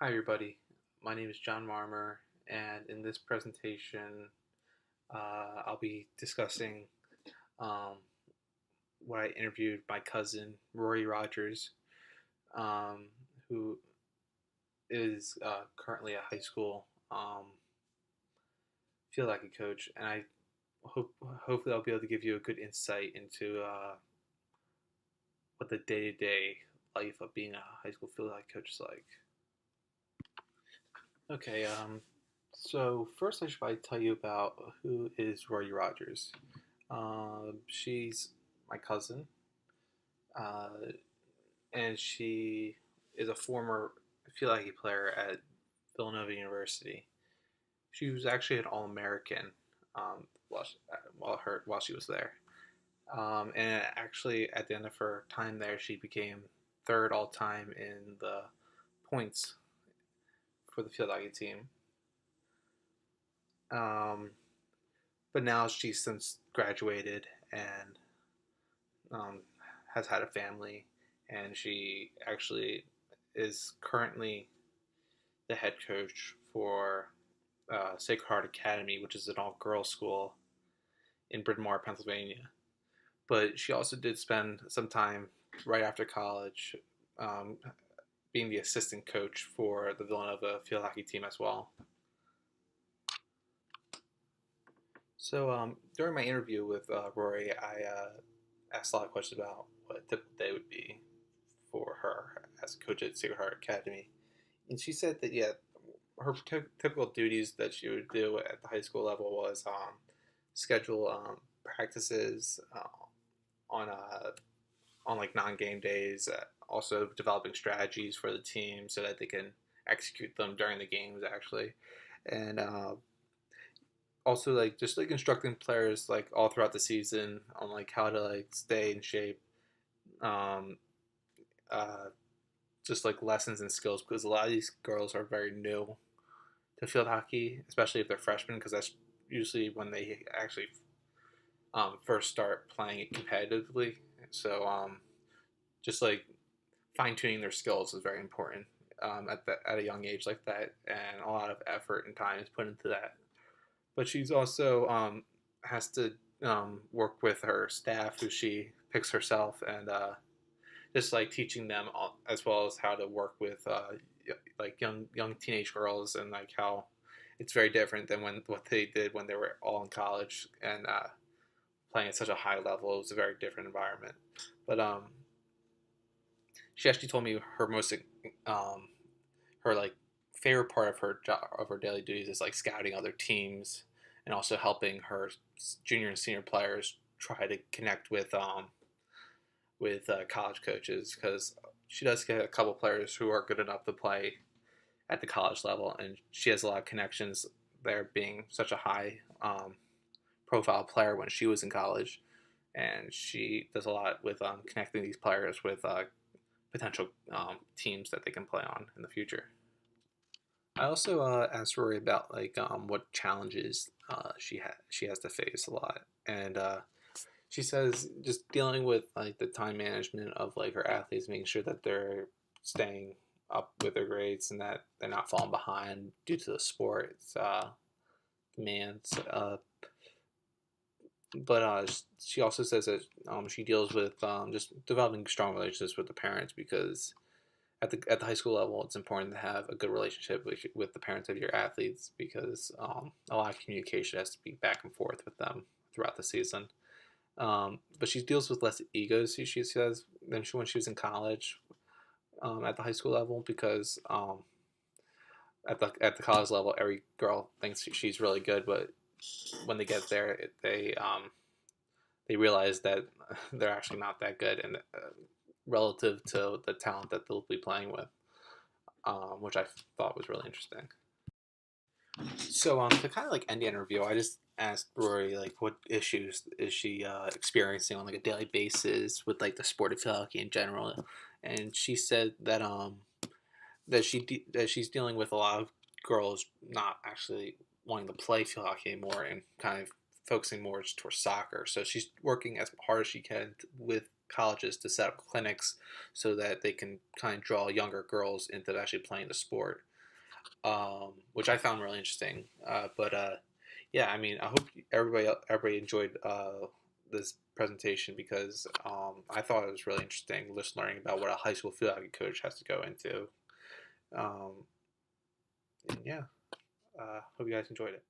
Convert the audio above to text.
Hi everybody, my name is John Marmer, and in this presentation, I'll be discussing um, what I interviewed my cousin Rory Rogers, um, who is currently a high school field hockey coach, and I hopefully I'll be able to give you a good insight into what the day-to-day life of being a high school field hockey coach is like. Okay, so first I should probably tell you about who is Rory Rogers. She's my cousin, uh, and she is a former field hockey player at Villanova University. She was actually an All-American while she was there, and actually at the end of her time there, she became third all time in the points for the field hockey team. Um, but now she's since graduated and um, has had a family, and she actually is currently the head coach for Sacred Heart Academy, which is an all-girls school in Bryn Mawr, Pennsylvania. But she also did spend some time right after college um, being the assistant coach for the Villanova field hockey team as well. So during my interview with Rory, I asked a lot of questions about what a typical day would be for her as a coach at Sacred Heart Academy. And she said that, yeah, her typical duties that she would do at the high school level was schedule practices on like non-game days, also developing strategies for the team so that they can execute them during the games actually, and also like just like instructing players like all throughout the season on like how to like stay in shape, um, uh, just like lessons and skills because a lot of these girls are very new to field hockey, especially if they're freshmen, because that's usually when they actually first start playing it competitively. So just like fine tuning their skills is very important at a young age like that, and a lot of effort and time is put into that. But she's also has to work with her staff, who she picks herself, and just like teaching them as well as how to work with like young teenage girls, and like how it's very different than what they did when they were all in college and playing at such a high level. It was a very different environment. But she actually told me um, her like favorite part of her job of her daily duties is like scouting other teams and also helping her junior and senior players try to connect with college coaches, because she does get a couple players who are good enough to play at the college level, and she has a lot of connections there, being such a high profile player when she was in college, and she does a lot with connecting these players with potential teams that they can play on in the future. I also asked Rory about like what challenges she has to face a lot, and she says just dealing with like the time management of like her athletes, making sure that they're staying up with their grades and that they're not falling behind due to the sport's demands. But she also says that she deals with just developing strong relationships with the parents, because at the high school level, it's important to have a good relationship with the parents of your athletes, because a lot of communication has to be back and forth with them throughout the season. But she deals with less egos, she says, than when she was in college at the high school level, because at the college level, every girl thinks she's really good, but when they get there, they realize that they're actually not that good, and relative to the talent that they'll be playing with, which I thought was really interesting. So to kind of like end the interview, I just asked Rory like what issues is she experiencing on like a daily basis with like the sport of hockey in general, and she said that that she's dealing with a lot of girls not actually wanting to play field hockey anymore and kind of focusing more towards soccer. So she's working as hard as she can with colleges to set up clinics so that they can kind of draw younger girls into actually playing the sport, which I found really interesting. But yeah, I mean, I hope everybody enjoyed this presentation because I thought it was really interesting just learning about what a high school field hockey coach has to go into. Um, and yeah, hope you guys enjoyed it.